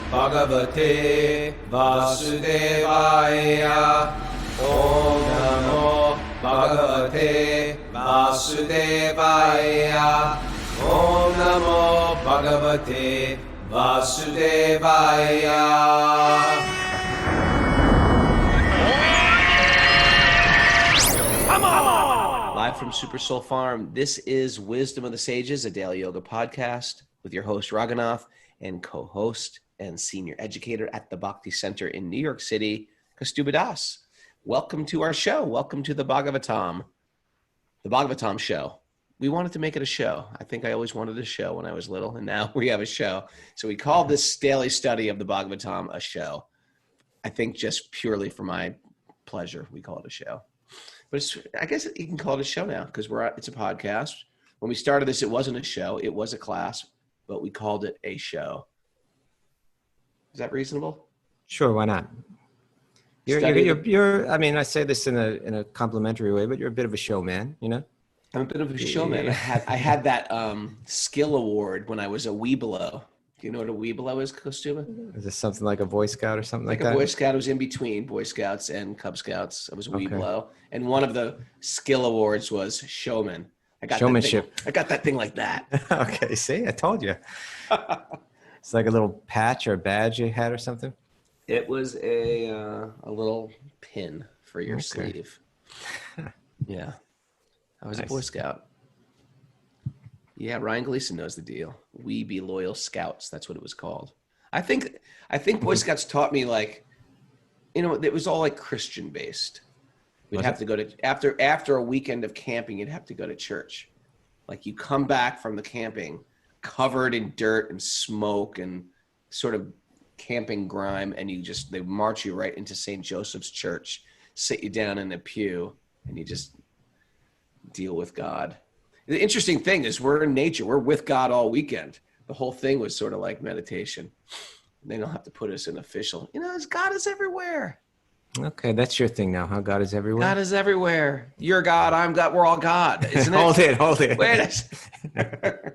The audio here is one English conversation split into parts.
Bhagavate Vasudevaya. Om Namo Bhagavate Vasudevaya. Om Namo Bhagavate Vasudevaya. Live from Super Soul Farm, this is Wisdom of the Sages, a daily yoga podcast with your host Raghunath and co-host and senior educator at the Bhakti Center in New York City, Kaustubha. Welcome to our show. Welcome to the Bhagavatam show. We wanted to make it a show. I think I always wanted a show when I was little, and now we have a show. So we called this daily study of the Bhagavatam a show. I think just purely for my pleasure, we call it a show. But I guess you can call it a show now because it's a podcast. When we started this, it wasn't a show. It was a class, but we called it a show. Is that reasonable? Sure, why not? You're I mean, I say this in a complimentary way, but you're a bit of a showman, you know? I'm a bit of a showman. Yeah. I had that skill award when I was a Weeblo. Do you know what a Weeblo is, Kaustubha? Is this something like a Boy Scout or something like that? Like a Boy Scout. It was in between Boy Scouts and Cub Scouts. I was a Weeblo. And one of the skill awards was showman. I got showmanship. I got that thing like that. Okay, see? I told you. It's like a little patch or badge you had or something? It was a little pin for your sleeve. Yeah. I was a Boy Scout. Yeah, Ryan Gleason knows the deal. We be loyal scouts. That's what it was called. I think Boy Scouts taught me, like, you know, it was all like Christian based. We'd have to go to after a weekend of camping, you'd have to go to church. Like, you come back from the camping covered in dirt and smoke and sort of camping grime, and they march you right into St. Joseph's Church, sit you down in a pew, and you just deal with God. The interesting thing is we're in nature. We're with God all weekend. The whole thing was sort of like meditation. They don't have to put us in official. You know, God is everywhere. Okay, that's your thing now, huh? God is everywhere? God is everywhere. You're God, I'm God, we're all God, isn't it? Hold it. Wait a second.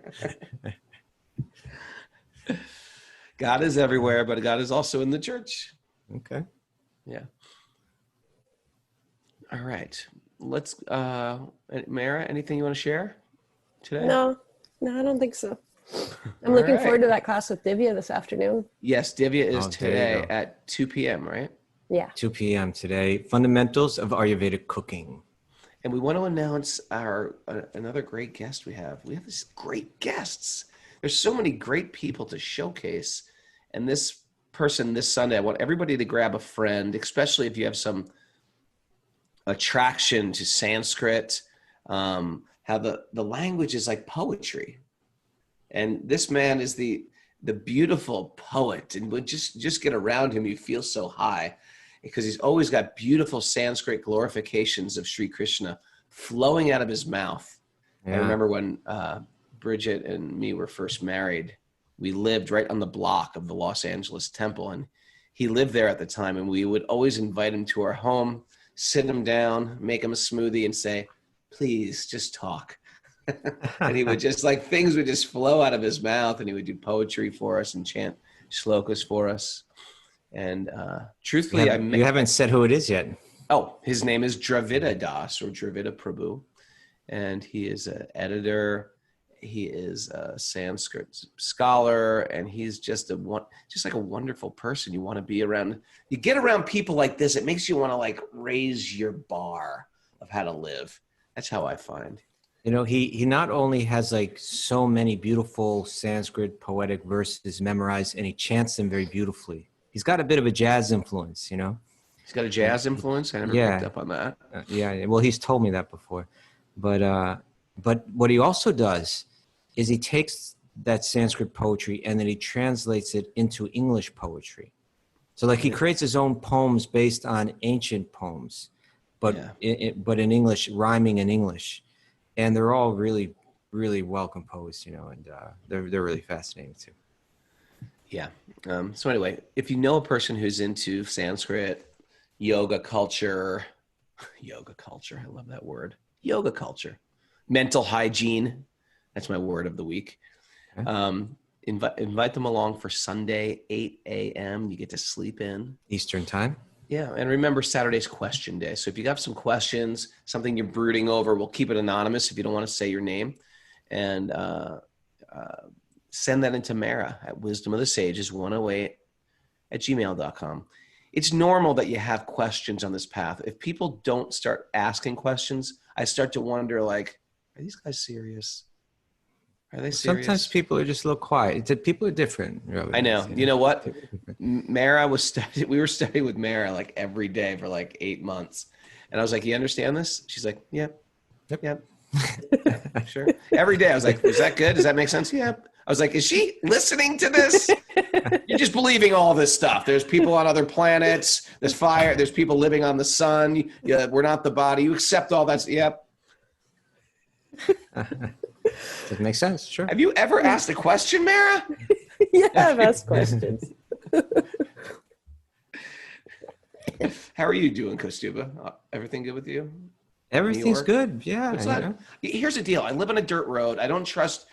God is everywhere, but God is also in the church. Okay. Yeah. All right. Let's, Mara, anything you want to share today? No, I don't think so. I'm looking forward to that class with Divya this afternoon. Yes, Divya is today at 2 p.m., right? Yeah. 2 p.m. today. Fundamentals of Ayurvedic Cooking. And we want to announce our another great guest we have. We have these great guests. There's so many great people to showcase. And this person this Sunday, I want everybody to grab a friend, especially if you have some attraction to Sanskrit, how the language is like poetry. And this man is the beautiful poet. And when just get around him, you feel so high because he's always got beautiful Sanskrit glorifications of Sri Krishna flowing out of his mouth. Yeah. I remember when Bridget and me were first married, we lived right on the block of the Los Angeles Temple. And he lived there at the time. And we would always invite him to our home, sit him down, make him a smoothie and say, please just talk. And he would just things would just flow out of his mouth, and he would do poetry for us and chant shlokas for us. And truthfully, you haven't said who it is yet. Oh, his name is Dravida Das or Dravida Prabhu. And he is an editor. He is a Sanskrit scholar, and he's just like a wonderful person. You want to be around. You get around people like this, it makes you want to raise your bar of how to live. That's how I find. You know, he not only has so many beautiful Sanskrit poetic verses memorized, and he chants them very beautifully. He's got a bit of a jazz influence, you know. He's got a jazz influence. I never picked up on that. Yeah. Well, he's told me that before. But what he also does is he takes that Sanskrit poetry and then he translates it into English poetry. So he creates his own poems based on ancient poems, but in English, rhyming in English. And they're all really, really well composed, you know, and they're really fascinating too. Yeah. So anyway, if you know a person who's into Sanskrit, yoga culture, I love that word, yoga culture, mental hygiene, that's my word of the week. Okay. invite them along for Sunday, 8 a.m. You get to sleep in. Eastern time. Yeah, and remember Saturday's question day. So if you have some questions, something you're brooding over, we'll keep it anonymous if you don't want to say your name. And send that into Mara at wisdomofthesages108@gmail.com. It's normal that you have questions on this path. If people don't start asking questions, I start to wonder, like, are these guys serious? Are they serious? Sometimes people are just a little quiet. People are different. Really. I know. You know what? Mara we were studying with Mara like every day for like 8 months. And I was like, you understand this? She's like, yep. Sure. Every day I was like, was that good? Does that make sense? Yep. I was like, is she listening to this? You're just believing all this stuff. There's people on other planets. There's fire. There's people living on the sun. We're not the body. You accept all that. Yep. That makes sense. Sure. Have you ever asked a question, Mara? Yeah, I've asked questions. How are you doing, Kaustubha? Everything good with you? Everything's good. Yeah. Here's the deal. I live on a dirt road. I don't trust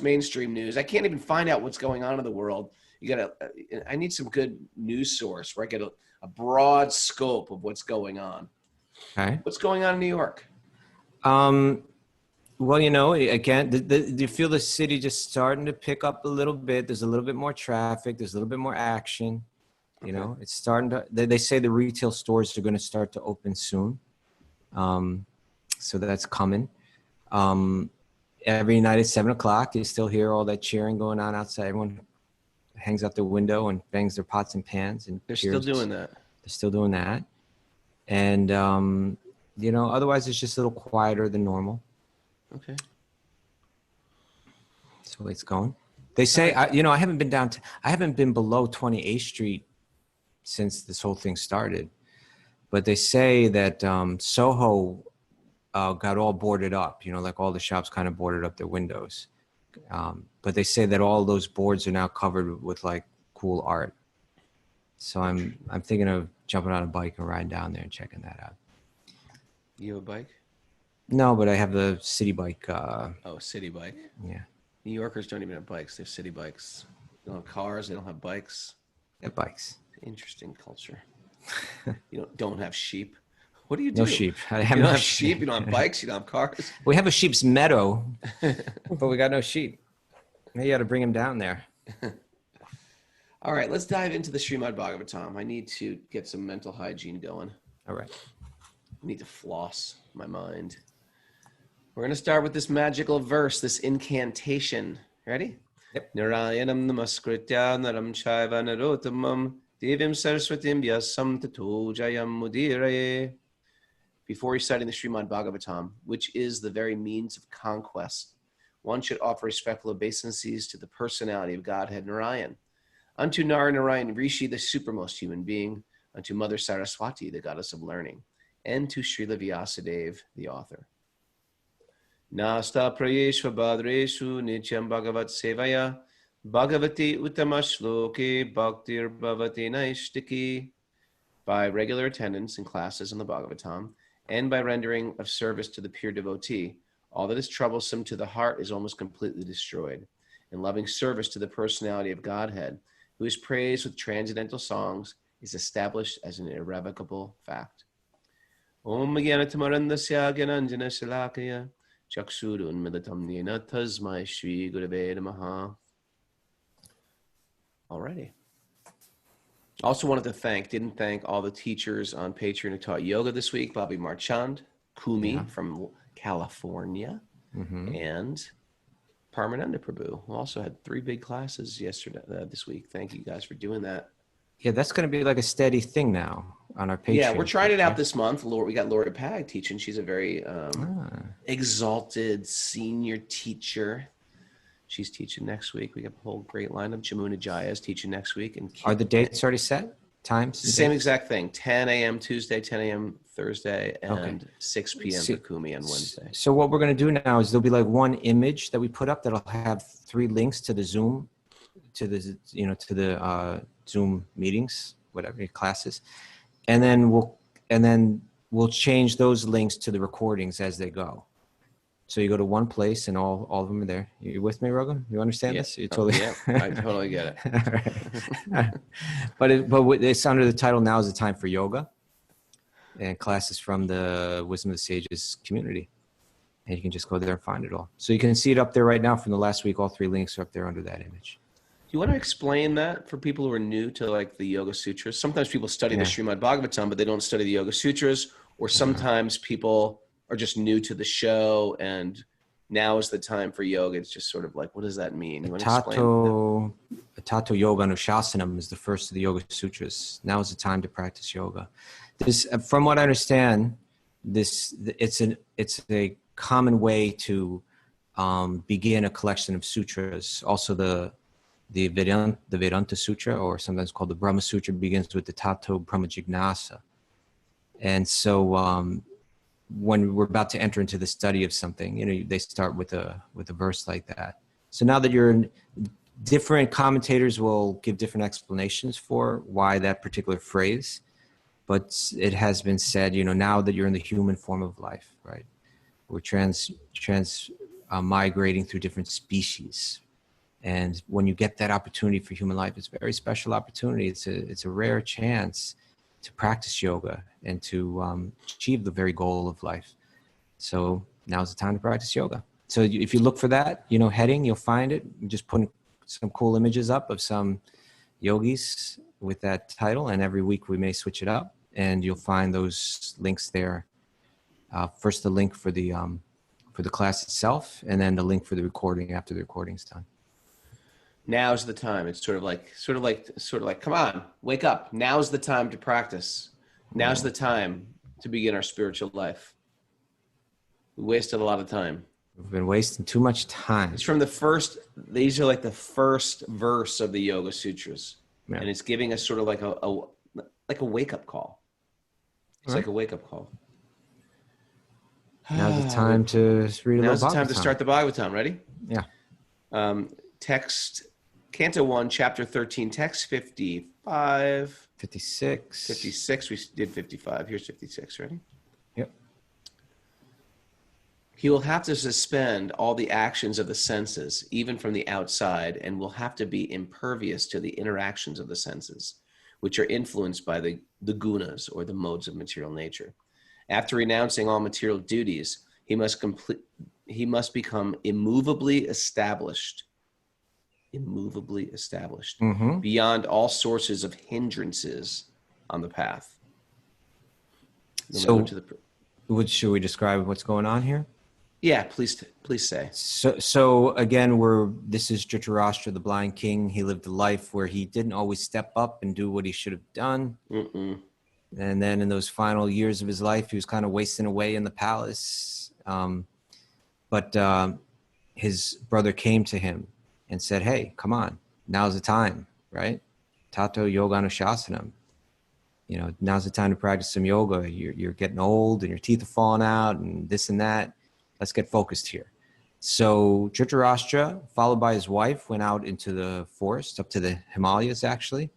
mainstream news. I can't even find out what's going on in the world. I need some good news source where I get a broad scope of what's going on. Okay. What's going on in New York? Well, again, do you feel the city just starting to pick up a little bit? There's a little bit more traffic. There's a little bit more action. It's starting to, they say the retail stores are going to start to open soon. So that's coming. Every night at 7:00, you still hear all that cheering going on outside. Everyone hangs out their window and bangs their pots and pans. And they're still doing that. They're still doing that. And, otherwise it's just a little quieter than normal. Okay. That's the way it's going. They say, I haven't been below 28th Street since this whole thing started. But they say that Soho got all boarded up, like all the shops kind of boarded up their windows. But they say that all those boards are now covered with like cool art. So I'm thinking of jumping on a bike and riding down there and checking that out. You have a bike? No, but I have the city bike. City bike. Yeah. New Yorkers don't even have bikes. They have city bikes. They don't have cars. They don't have bikes. They have bikes. Interesting culture. You don't have sheep. What do you do? No sheep. You don't have sheep. You don't have bikes. You don't have cars. We have a sheep's meadow, but we got no sheep. Maybe you got to bring him down there. All right, let's dive into the Srimad Bhagavatam. I need to get some mental hygiene going. All right. I need to floss my mind. We're going to start with this magical verse, this incantation. Ready? Yep. Narayanam namaskritya naram chaiva narottamam devim saraswatim vyasam tato jayam mudiraye. Before reciting the Srimad Bhagavatam, which is the very means of conquest, one should offer respectful obeisances to the personality of Godhead Narayan, unto Narayan Rishi, the supermost human being, unto Mother Saraswati, the goddess of learning, and to Srila Vyasadeva, the author. Nasta prayeshva badreshu nityam bhagavat sevaya bhagavati uttama shloke bhaktir bhavati naishtiki. By regular attendance in classes in the Bhagavatam, and by rendering of service to the pure devotee, all that is troublesome to the heart is almost completely destroyed. And loving service to the personality of Godhead, who is praised with transcendental songs, is established as an irrevocable fact. Om Gyanatamārandasya Gyananjana Shalakaya Chakshurun Milatam Nena Tasmai Shri Gurave Namaha. Alrighty. Also wanted to didn't thank all the teachers on Patreon who taught yoga this week. Bobby Marchand, Kumi from California, and Paramananda Prabhu, who also had 3 big classes this week. Thank you guys for doing that. Yeah, that's going to be like a steady thing now on our Patreon. Yeah, we're trying it out this month. We got Lori Pag teaching. She's a very exalted senior teacher. She's teaching next week. We got a whole great lineup. Jamuna Jaya is teaching next week. And are the dates already set? Times? Same exact thing. 10 a.m. Tuesday, 10 a.m. Thursday, and 6 p.m. for Kumi on Wednesday. So what we're going to do now is there'll be like one image that we put up that'll have 3 links to the Zoom, to the Zoom meetings, whatever, classes, and then we'll change those links to the recordings as they go. So you go to one place and all of them are there. You with me, Rogan? You understand this? You totally. Yeah, I totally get it. But it's under the title "Now is the Time for Yoga," and classes from the Wisdom of the Sages community. And you can just go there and find it all. So you can see it up there right now from the last week. All 3 links are up there under that image. Do you want to explain that for people who are new to like the Yoga Sutras? Sometimes people study the Srimad Bhagavatam, but they don't study the Yoga Sutras. Or sometimes people are just new to the show and now is the time for yoga. It's just sort of like, what does that mean? You want to explain that? Tato Yoga Anushasanam is the first of the Yoga Sutras. Now is the time to practice yoga. This, from what I understand, it's a common way to begin a collection of sutras. Also, the Vedanta Sutra, or sometimes called the Brahma Sutra, begins with the Tato Brahma Jignasa. And so when we're about to enter into the study of something, they start with a verse like that. So now that different commentators will give different explanations for why that particular phrase, but it has been said, now that you're in the human form of life, right? We're migrating through different species. And when you get that opportunity for human life, it's a very special opportunity. It's a rare chance to practice yoga and to achieve the very goal of life. So now's the time to practice yoga. So if you look for that, heading, you'll find it. I'm just putting some cool images up of some yogis with that title. And every week we may switch it up and you'll find those links there. First, the link for the class itself, and then the link for the recording after the recording's done. Now's the time. It's sort of like, come on, wake up. Now's the time to practice. Now's the time to begin our spiritual life. We wasted a lot of time. We've been wasting too much time. It's from these are like the first verse of the Yoga Sutras. Yeah. And it's giving us sort of like a wake-up call. It's like a wake-up call. Now's the time to read a Now's the Bhagavatam. time to start the Bhagavatam. Ready? Yeah. Text, Canto 1, Chapter 13, text 55. 56. 56. We did 55. Here's 56. Ready? Yep. He will have to suspend all the actions of the senses, even from the outside, and will have to be impervious to the interactions of the senses, which are influenced by the gunas, or the modes of material nature. After renouncing all material duties, he must become immovably established beyond all sources of hindrances on the path. So, should we describe what's going on here? Yeah, please say. So again, this is Dhritarastra, the blind king. He lived a life where he didn't always step up and do what he should have done. Mm-mm. And then in those final years of his life, he was kind of wasting away in the palace. But his brother came to him and said, hey, come on, now's the time, right? Tato Yoga Anushasanam. Now's the time to practice some yoga. You're getting old and your teeth are falling out and this and that. Let's get focused here. So Dhritarashtra, followed by his wife, went out into the forest, up to the Himalayas actually,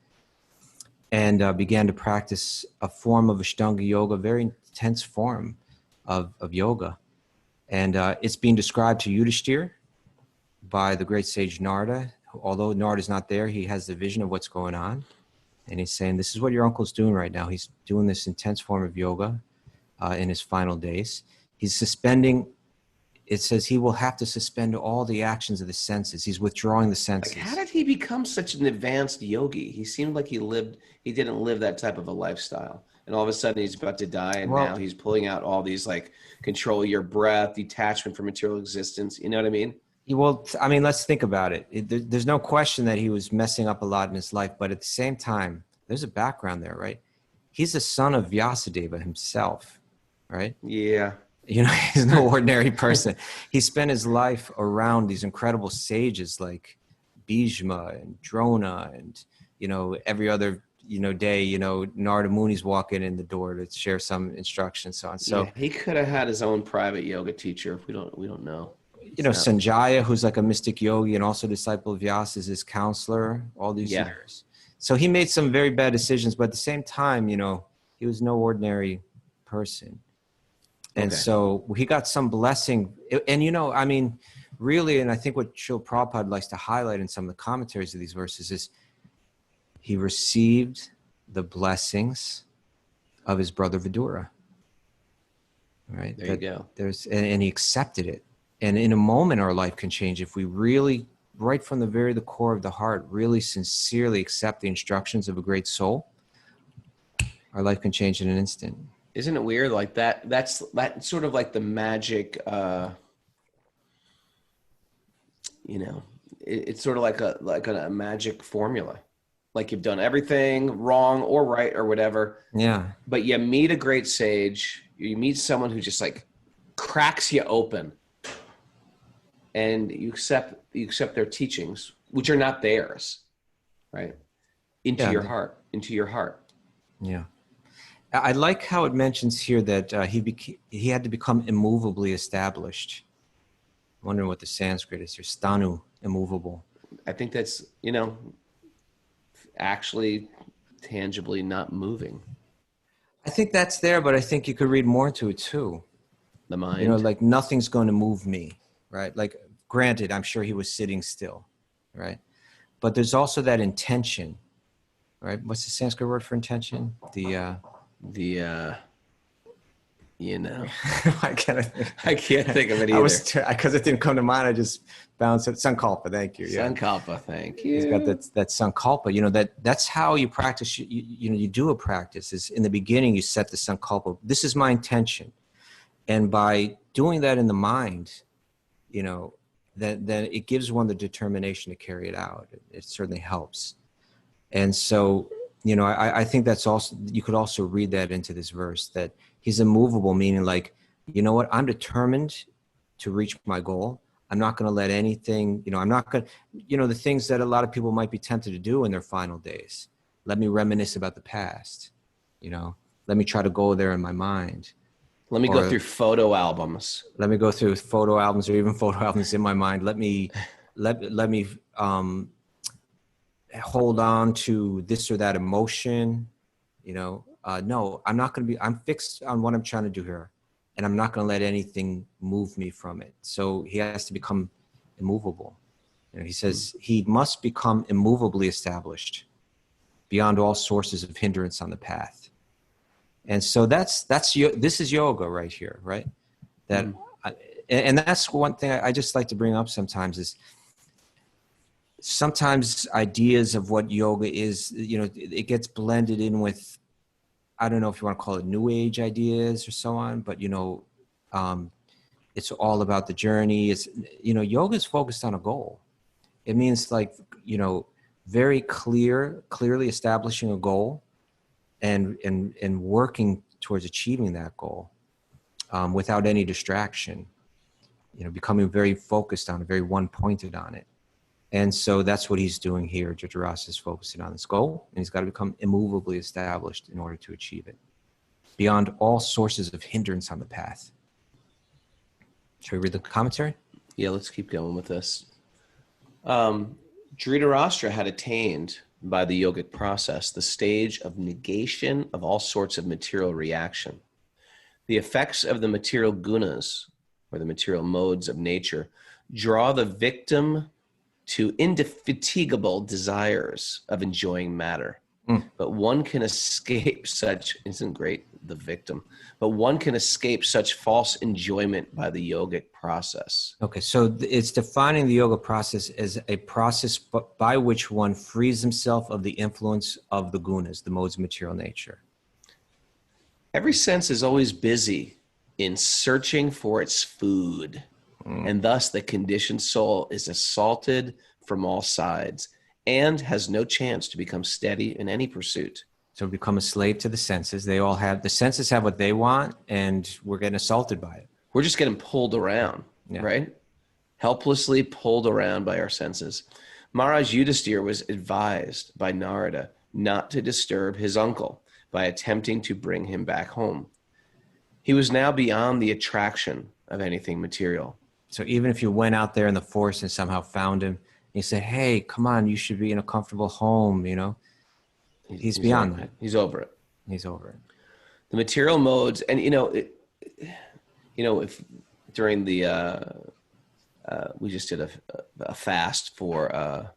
and began to practice a form of Ashtanga yoga, a very intense form of yoga. And it's being described to Yudhishthir by the great sage Narda. Although Narda's not there, he has the vision of what's going on. And he's saying, this is what your uncle's doing right now. He's doing this intense form of yoga in his final days. He's suspending, it says he will have to suspend all the actions of the senses. He's withdrawing the senses. Like, how did he become such an advanced yogi? He seemed like he didn't live that type of a lifestyle. And all of a sudden he's about to die. And now he's pulling out all these, like, control your breath, detachment from material existence. You know what I mean? Well, I mean, let's think about it. There's no question that he was messing up a lot in his life, but at the same time, there's a background there, right? He's the son of Vyasadeva himself, right? Yeah. He's no ordinary person. He spent his life around these incredible sages like Bhishma and Drona and, every other, day, Narda Muni's walking in the door to share some instruction, so on. So yeah, he could have had his own private yoga teacher. We don't know. Sanjaya, who's like a mystic yogi and also disciple of Vyasa, is his counselor all these years. So he made some very bad decisions, but at the same time, he was no ordinary person. And so he got some blessing. And, I mean, really, and I think what Srila Prabhupada likes to highlight in some of the commentaries of these verses is he received the blessings of his brother Vidura. Right? There you go. And he accepted it. And in a moment, our life can change if we really, right from the core of the heart, really sincerely accept the instructions of a great soul. Our life can change in an instant. Isn't it weird? Like that's sort of like the magic, it's sort of like a magic formula. Like you've done everything wrong or right or whatever. Yeah. But you meet a great sage, you meet someone who just like cracks you open, and you accept their teachings, which are not theirs, right? Into your heart. Yeah. I like how it mentions here that he had to become immovably established. I'm wondering what the Sanskrit is here. Stanu, immovable. I think that's, actually tangibly not moving. I think that's there, but I think you could read more into it too. The mind. Like nothing's going to move me, right? Like granted, I'm sure he was sitting still, right? But there's also that intention, right? What's the Sanskrit word for intention? I can't think of it either. Because it didn't come to mind. I just bounced it. Sankalpa. Thank you. Yeah. Sankalpa. Thank you. He's got that sankalpa. That's how you practice. You do a practice. Is in the beginning you set the sankalpa. This is my intention, and by doing that in the mind, then it gives one the determination to carry it out. It certainly helps, and so. I think that's also, you could also read that into this verse, that he's immovable, meaning like, what, I'm determined to reach my goal. I'm not going to let anything, I'm not going to, the things that a lot of people might be tempted to do in their final days. Let me reminisce about the past, let me try to go there in my mind. Let me go through photo albums. Let me go through photo albums or even photo albums in my mind. Let me hold on to this or that emotion, no, I'm not going to be, I'm fixed on what I'm trying to do here, and I'm not going to let anything move me from it. So he has to become immovable. He says he must become immovably established beyond all sources of hindrance on the path. And so this is yoga right here, right? And that's one thing I just like to bring up sometimes is, sometimes ideas of what yoga is, it gets blended in with, I don't know if you want to call it new age ideas or so on, but, it's all about the journey. It's, yoga is focused on a goal. It means like, very clearly establishing a goal and working towards achieving that goal without any distraction, becoming very focused on it, very one-pointed on it. And so that's what he's doing here. Dhritarastra is focusing on this goal, and he's got to become immovably established in order to achieve it, beyond all sources of hindrance on the path. Should we read the commentary? Yeah, let's keep going with this. Dhritarastra had attained, by the yogic process, the stage of negation of all sorts of material reaction. The effects of the material gunas, or the material modes of nature, draw the victim to indefatigable desires of enjoying matter. But one can escape such, isn't great, the victim, but one can escape such false enjoyment by the yogic process. Okay, so it's defining the yoga process as a process by which one frees himself of the influence of the gunas, the modes of material nature. Every sense is always busy in searching for its food. And thus the conditioned soul is assaulted from all sides and has no chance to become steady in any pursuit. So become a slave to the senses. The senses have what they want, and we're getting assaulted by it. We're just getting pulled around, right? Helplessly pulled around by our senses. Maharaj Yudhisthira was advised by Narda not to disturb his uncle by attempting to bring him back home. He was now beyond the attraction of anything material. So even if you went out there in the forest and somehow found him, and you said, hey, come on, you should be in a comfortable home, he's beyond that. He's over it. He's over it. The material modes, and if during the we just did a fast for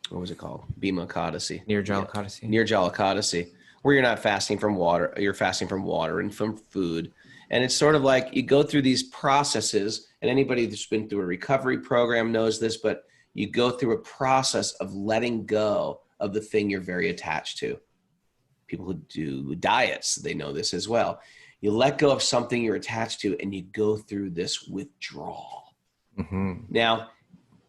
what was it called? Bhima Ekadasi. Nirjala Ekadasi. Nirjala Ekadasi, where you're not fasting from water, you're fasting from water and from food. And it's sort of like you go through these processes, and anybody that's been through a recovery program knows this, but you go through a process of letting go of the thing you're very attached to. People who do diets, they know this as well. You let go of something you're attached to, and you go through this withdrawal. Mm-hmm. Now,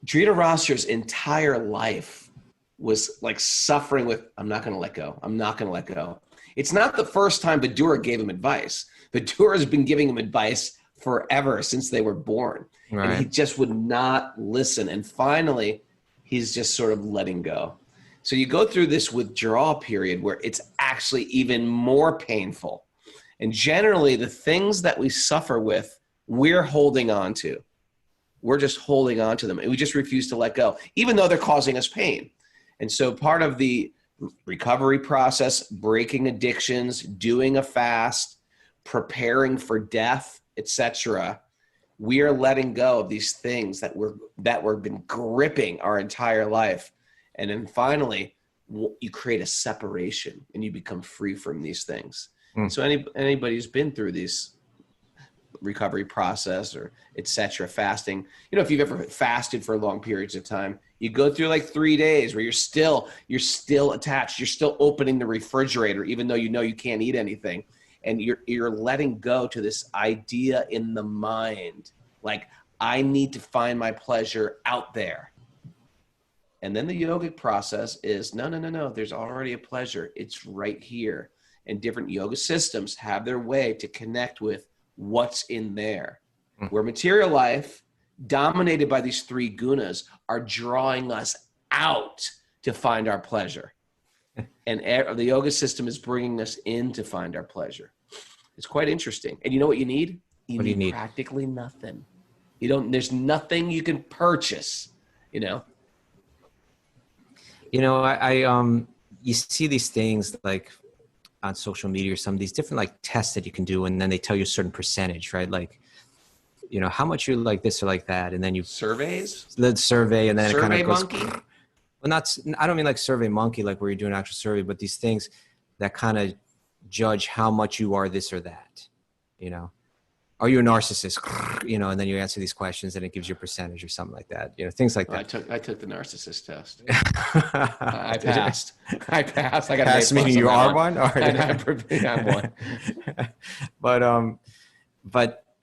Dhritarashtra's entire life was like suffering with, I'm not going to let go. I'm not going to let go. It's not the first time Vidura gave him advice. Vidura has been giving him advice forever since they were born. Right. And he just would not listen. And finally, he's just sort of letting go. So you go through this withdrawal period where it's actually even more painful. And generally, the things that we suffer with, we're holding on to. We're just holding on to them. And we just refuse to let go, even though they're causing us pain. And so part of the recovery process, breaking addictions, doing a fast, preparing for death, etc., we are letting go of these things that we've been gripping our entire life. And then finally, you create a separation and you become free from these things. So anybody who's been through these recovery process or etc., fasting, if you've ever fasted for long periods of time, you go through like 3 days where you're still attached. You're still opening the refrigerator, even though you can't eat anything. And you're letting go to this idea in the mind, like, I need to find my pleasure out there. And then the yogic process is, no. There's already a pleasure. It's right here. And different yoga systems have their way to connect with what's in there. Where material life, dominated by these three gunas, are drawing us out to find our pleasure. And the yoga system is bringing us in to find our pleasure. It's quite interesting. And you know what you need? You need practically nothing. There's nothing you can purchase, You see these things like on social media or some of these different like tests that you can do, and then they tell you a certain percentage, right? Like, how much you like this or like that, and then you surveys, the survey, and then survey it kind of goes. Monkey? Well, I don't mean like Survey Monkey, like where you're doing an actual survey, but these things that kind of judge how much you are this or that, Are you a narcissist? And then you answer these questions and it gives you a percentage or something like that. Things like that. I took the narcissist test. I passed. I got pass meaning you are one? Or I'm one.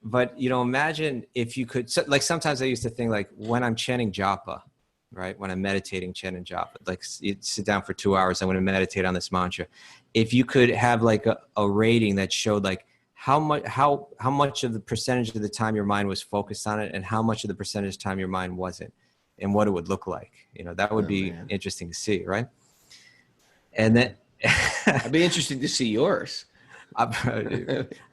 But imagine if you could, like sometimes I used to think like when I'm chanting japa, right? When I'm meditating, chanting japa, like you sit down for 2 hours, I'm going to meditate on this mantra. If you could have like a rating that showed like how much of the percentage of the time your mind was focused on it and how much of the percentage of time your mind wasn't, and what it would look like, that would be interesting to see, right? And then I'd be interested to see yours.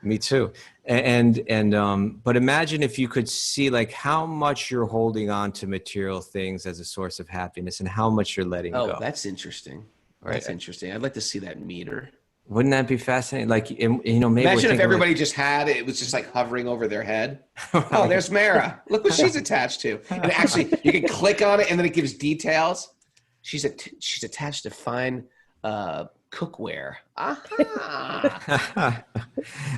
Me too. But imagine if you could see like how much you're holding on to material things as a source of happiness and how much you're letting go. Oh, that's interesting. Right. That's interesting. I'd like to see that meter. Wouldn't that be fascinating? Like, maybe imagine if everybody just had it was just like hovering over their head. Oh, there's Mara. Look what she's attached to. And actually, you can click on it, and then it gives details. She's attached to fine cookware.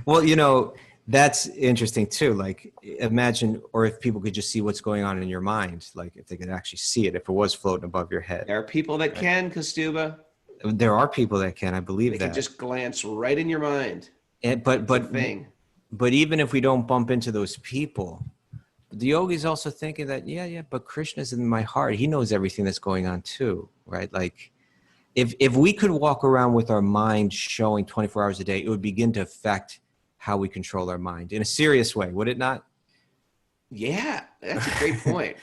Well, that's interesting too. Like, imagine, or if people could just see what's going on in your mind, like if they could actually see it, if it was floating above your head. There are people that can, Kaustubha. There are people that can, I believe that. They can just glance right in your mind. But even if we don't bump into those people, the yogi is also thinking that, but Krishna's in my heart. He knows everything that's going on too, right? Like, if we could walk around with our mind showing 24 hours a day, it would begin to affect how we control our mind in a serious way, would it not? Yeah, that's a great point.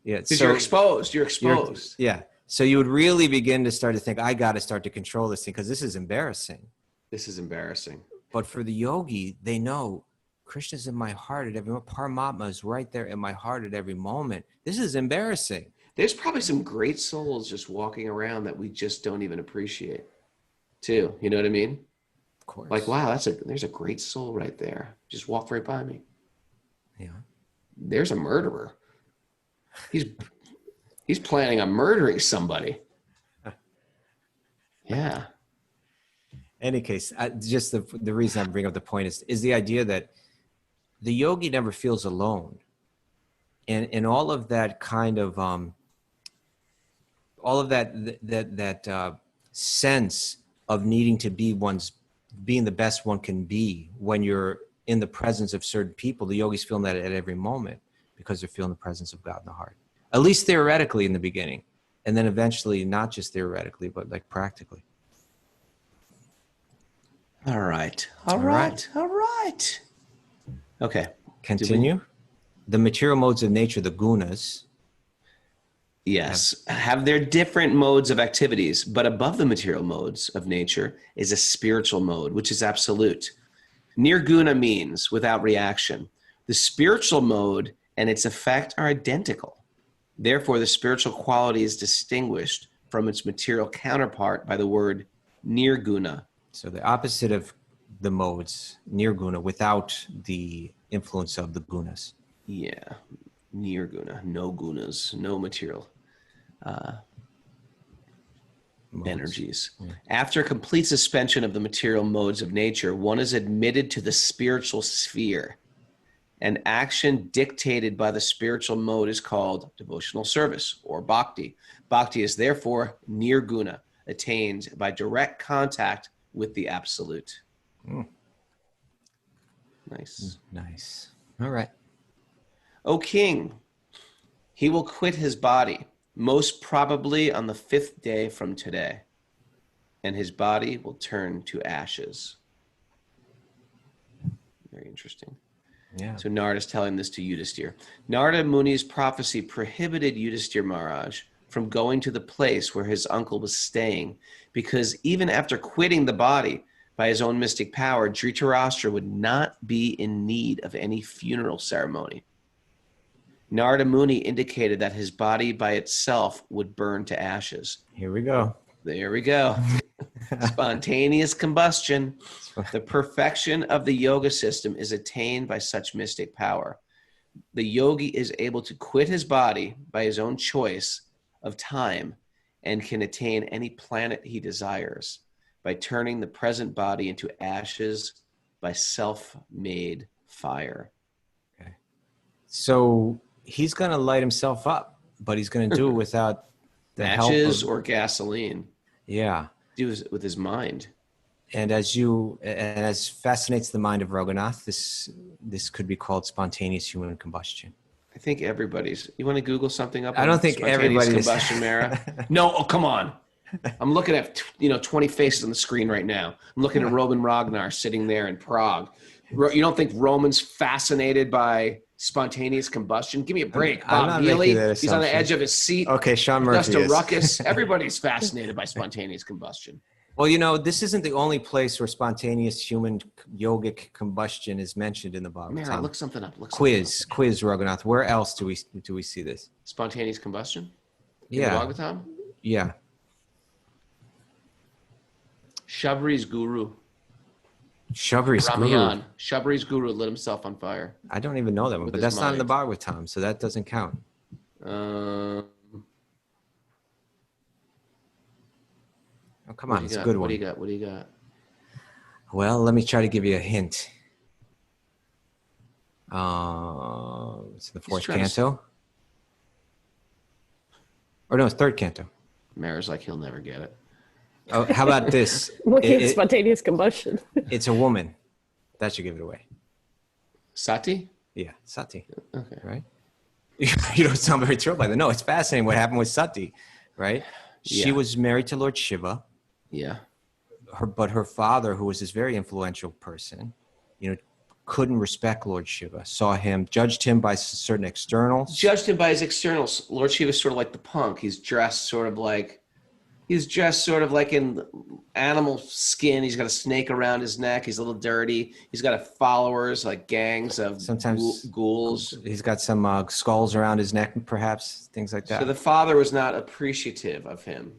Because you're exposed. You're exposed. So you would really begin to start to think, I got to start to control this thing because this is embarrassing. This is embarrassing. But for the yogi, they know Krishna's in my heart at every moment. Paramatma is right there in my heart at every moment. This is embarrassing. There's probably some great souls just walking around that we just don't even appreciate, too. You know what I mean? Of course. Like, wow, there's a great soul right there. Just walked right by me. Yeah. There's a murderer. He's planning on murdering somebody. Yeah. Any case, just the reason I bring up the point is the idea that the yogi never feels alone, and all of that kind of all of that sense of needing to being the best one can be when you're in the presence of certain people. The yogis feeling that at every moment because they're feeling the presence of God in the heart, at least theoretically in the beginning, and then eventually not just theoretically but like practically. All right. Okay. Continue. The material modes of nature, the gunas. Yes, have their different modes of activities, but above the material modes of nature is a spiritual mode, which is absolute. Nirguna means without reaction. The spiritual mode and its effect are identical. Therefore, the spiritual quality is distinguished from its material counterpart by the word nirguna. So the opposite of the modes, nirguna, without the influence of the gunas. Yeah, nirguna, no gunas, no material energies. Yeah. After complete suspension of the material modes of nature, one is admitted to the spiritual sphere. An action dictated by the spiritual mode is called devotional service or bhakti. Bhakti is therefore nirguna, attained by direct contact with the absolute. Nice. All right. O king, he will quit his body, most probably on the 5th day from today, and his body will turn to ashes. Very interesting. Yeah. So Narda is telling this to Yudhisthira. Narda Muni's prophecy prohibited Yudhisthira Maharaj from going to the place where his uncle was staying, because even after quitting the body by his own mystic power, Dhritarastra would not be in need of any funeral ceremony. Narda Muni indicated that his body by itself would burn to ashes. Here we go. There we go. Spontaneous combustion. The perfection of the yoga system is attained by such mystic power. The yogi is able to quit his body by his own choice of time and can attain any planet he desires by turning the present body into ashes by self-made fire. Okay. So he's going to light himself up, but he's going to do it without the matches help or gasoline. Yeah. Do it with his mind. And as fascinates the mind of Raghunath, this could be called spontaneous human combustion. I think everybody's. You want to Google something up? I don't think everybody's combustion, Mara. No, oh come on. I'm looking at 20 faces on the screen right now. I'm looking at Roman Ragnar sitting there in Prague. You don't think Roman's fascinated by spontaneous combustion? Give me a break. Bob Healy, he's on the edge of his seat. Okay, Sean Murphy. Just a ruckus. Everybody's fascinated by spontaneous combustion. Well, this isn't the only place where spontaneous human yogic combustion is mentioned in the Bhagavatam. Man, look something up. Quiz, Raghunath. Where else do we see this? Spontaneous combustion? Yeah. In the Bhagavatam? Yeah. Shabri's guru. Shabri's Ramayan. Shabri's guru lit himself on fire. I don't even know that one, but that's not in the Bhagavatam, so that doesn't count. Oh, come on, it's a good one. What do you got? Well, let me try to give you a hint. It's the 4th canto. Or no, it's 3rd canto. Mara's like, he'll never get it. Oh, how about this? Looking at spontaneous combustion. It's a woman. That should give it away. Sati? Yeah, Sati. Okay. Right? You don't sound very thrilled by that. No, it's fascinating what happened with Sati, right? Yeah. She was married to Lord Shiva. Yeah. But her father, who was this very influential person, couldn't respect Lord Shiva, saw him, judged him by certain externals. Judged him by his externals. Lord Shiva's sort of like the punk. He's dressed sort of like in animal skin. He's got a snake around his neck. He's a little dirty. He's got followers, like gangs of sometimes ghouls. He's got some skulls around his neck, perhaps, things like that. So the father was not appreciative of him.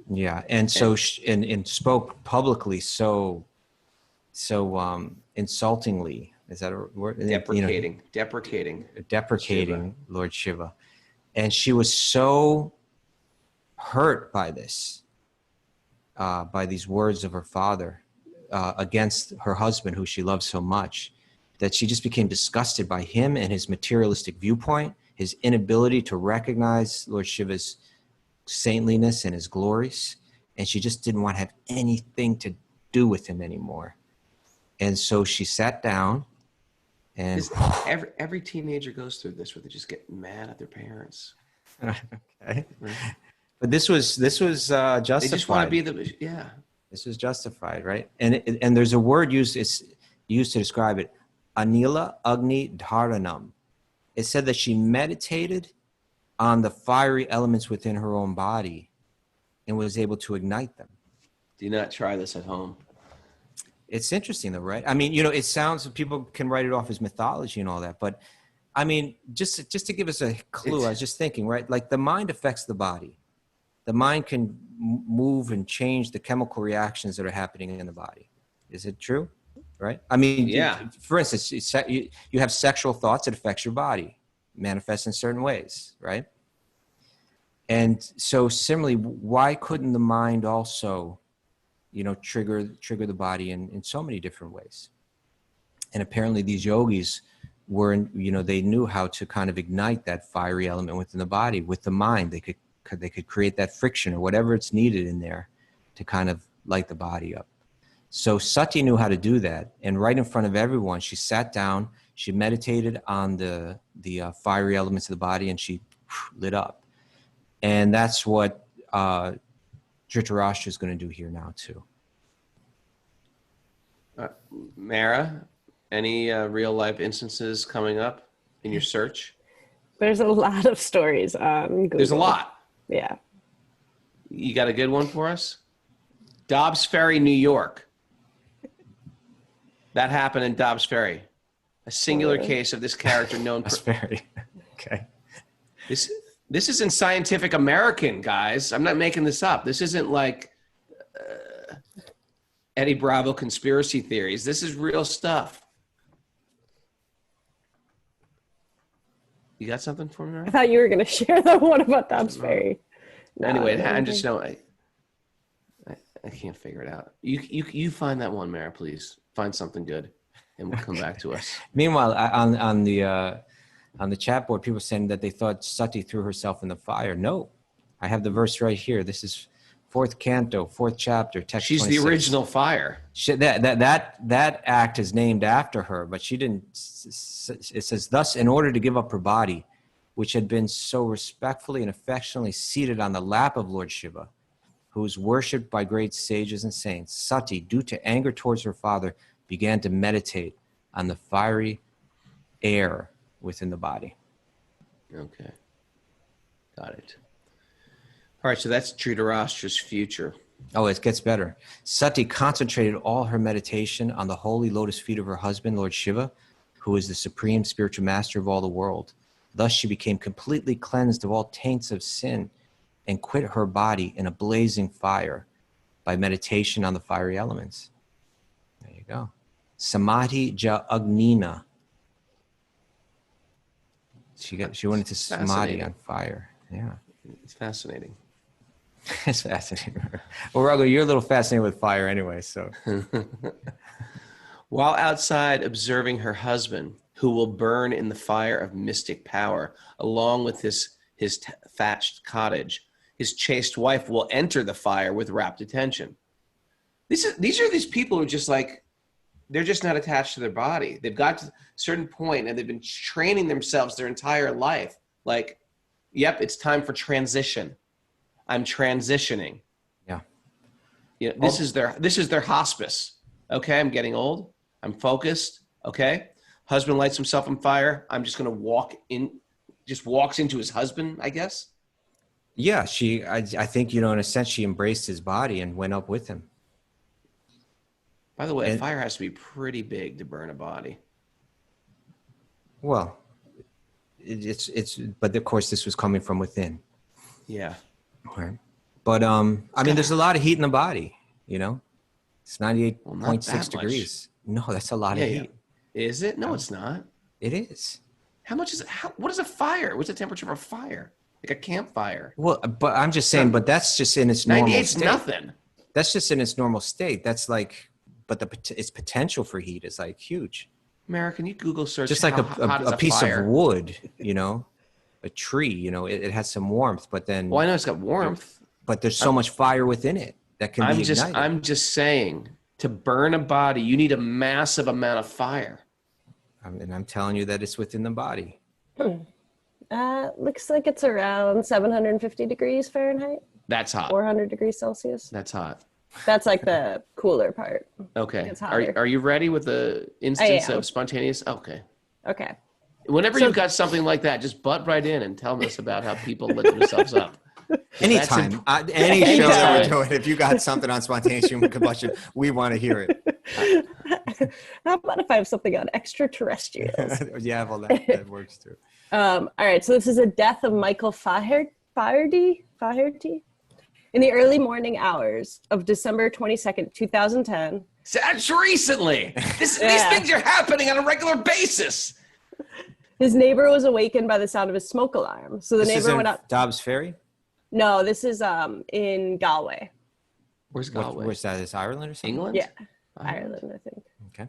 Yeah, and so and spoke publicly so insultingly. Is that a word? Deprecating Deprecating Shiva. Lord Shiva, and she was so hurt by this, by these words of her father against her husband, who she loved so much, that she just became disgusted by him and his materialistic viewpoint, his inability to recognize Lord Shiva's saintliness and his glories, and she just didn't want to have anything to do with him anymore. And so she sat down, and every teenager goes through this, where they just get mad at their parents. Okay. But this was justified. They just want to be This was justified, right? And there's a word used to describe it, Aniela Agni Dharanam. It said that she meditated on the fiery elements within her own body and was able to ignite them. Do not try this at home. It's interesting though, right? I mean, it sounds, people can write it off as mythology and all that, but I mean, just to give us a clue, I was just thinking, right? Like the mind affects the body. The mind can move and change the chemical reactions that are happening in the body. Is it true? Right? I mean, yeah. For instance, you have sexual thoughts, it affects your body, manifests in certain ways, right? And so similarly, why couldn't the mind also, trigger the body in so many different ways? And apparently these yogis were, they knew how to kind of ignite that fiery element within the body with the mind. They could create that friction or whatever it's needed in there to kind of light the body up. So Sati knew how to do that, and right in front of everyone, she sat down, she meditated on the fiery elements of the body, and she lit up. And that's what Dhritarastra is going to do here now too. Mara, any real life instances coming up in your search? There's a lot of stories on Google. There's a lot. Yeah. You got a good one for us? Dobbs Ferry, New York. That happened in Dobbs Ferry. A singular case of this character known Dobbs Ferry. Okay. This is in Scientific American, guys. I'm not making this up. This isn't like Eddie Bravo conspiracy theories. This is real stuff. You got something for me, Mara? I thought you were going to share that one about Dobbs Ferry. No, anyway, I'm just knowing. I can't figure it out. You find that one, Mara, please. Find something good, and we'll come back to us. Meanwhile, on the chat board, people saying that they thought Sati threw herself in the fire. No, I have the verse right here. This is 4th canto, 4th chapter, text She's 26. the original fire. That act is named after her, but she didn't. It says, thus, in order to give up her body, which had been so respectfully and affectionately seated on the lap of Lord Shiva, who was worshipped by great sages and saints, Sati, due to anger towards her father, began to meditate on the fiery air within the body. Okay. Got it. All right, so that's Dhritarastra's future. Oh, it gets better. Sati concentrated all her meditation on the holy lotus feet of her husband, Lord Shiva, who is the supreme spiritual master of all the world. Thus she became completely cleansed of all taints of sin and quit her body in a blazing fire by meditation on the fiery elements. There you go. Samadhi ja agnina. She went into samadhi on fire. Yeah. It's fascinating. It's fascinating. Well, Raghu, you're a little fascinated with fire anyway, so. While outside observing her husband, who will burn in the fire of mystic power, along with his thatched cottage, his chaste wife will enter the fire with rapt attention. These are these people who are just like, they're just not attached to their body. They've got to a certain point and they've been training themselves their entire life. Like, yep, it's time for transition. I'm transitioning. Yeah. You know, this is their hospice. Okay, I'm getting old. I'm focused. Okay. Husband lights himself on fire. I'm just going to walks into his husband, I guess. Yeah, I think, in a sense, she embraced his body and went up with him. By the way, fire has to be pretty big to burn a body. Well, but of course this was coming from within. Yeah. Right. But I mean, there's a lot of heat in the body. You know, it's 98.6 degrees. No, that's a lot of heat. Yeah. Is it? No, it's not. It is. How much is it? What is a fire? What's the temperature of a fire? Like a campfire? Well, but I'm just saying. But that's just in its normal 98's state. Nothing. That's just in its normal state. That's like, but its potential for heat is like huge. American, you Google search just like a piece fire. of wood, you know, a tree, you know, it has some warmth, but then. Well, I know it's got warmth, but there's so much fire within it that can be ignited. I'm just saying, to burn a body, you need a massive amount of fire. And I'm telling you that it's within the body. Looks like it's around 750 degrees Fahrenheit. That's hot. 400 degrees Celsius. That's hot. That's like the cooler part. Okay. Are you ready with the instance of spontaneous? Okay. Okay. Whenever you've got something like that, just butt right in and tell us about how people lit themselves up. Anytime. Any show that we're doing, if you got something on spontaneous human combustion, we want to hear it. How about if I have something on extraterrestrials? Yeah, well, that works too. All right. So this is a death of Michael Faherty in the early morning hours of December 22nd, 2010. That's recently. These things are happening on a regular basis. His neighbor was awakened by the sound of his smoke alarm. So the neighbor went up. Dobbs Ferry? No, this is in Galway. Where's Galway? Where's that? Is Ireland or something? England? Yeah, Ireland, I think. Okay.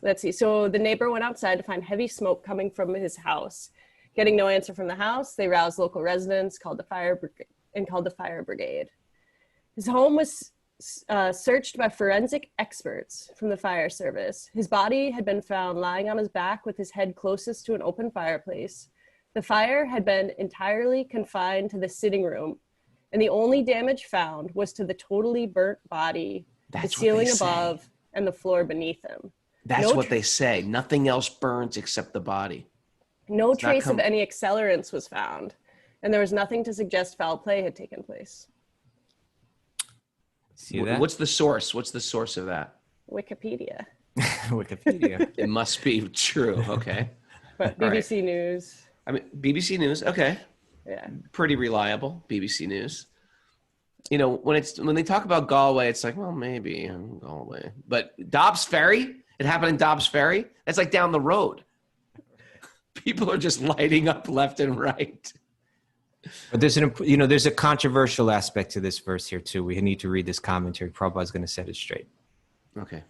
Let's see. So the neighbor went outside to find heavy smoke coming from his house. Getting no answer from the house, they roused local residents, called the fire brigade. His home was searched by forensic experts from the fire service. His body had been found lying on his back with his head closest to an open fireplace. The fire had been entirely confined to the sitting room, and the only damage found was to the totally burnt body, the ceiling above, and the floor beneath him. That's what they say. Nothing else burns except the body. No trace of any accelerants was found, and there was nothing to suggest foul play had taken place. See that? What's the source? What's the source of that? Wikipedia. Wikipedia. It must be true. Okay. But BBC News. I mean, BBC News. Okay. Yeah. Pretty reliable. BBC News. You know, when they talk about Galway, it's like, well, maybe Galway, but Dobbs Ferry. It happened in Dobbs Ferry. That's like down the road. People are just lighting up left and right. But there's a controversial aspect to this verse here too. We need to read this commentary. Prabhupada's going to set it straight. Okay.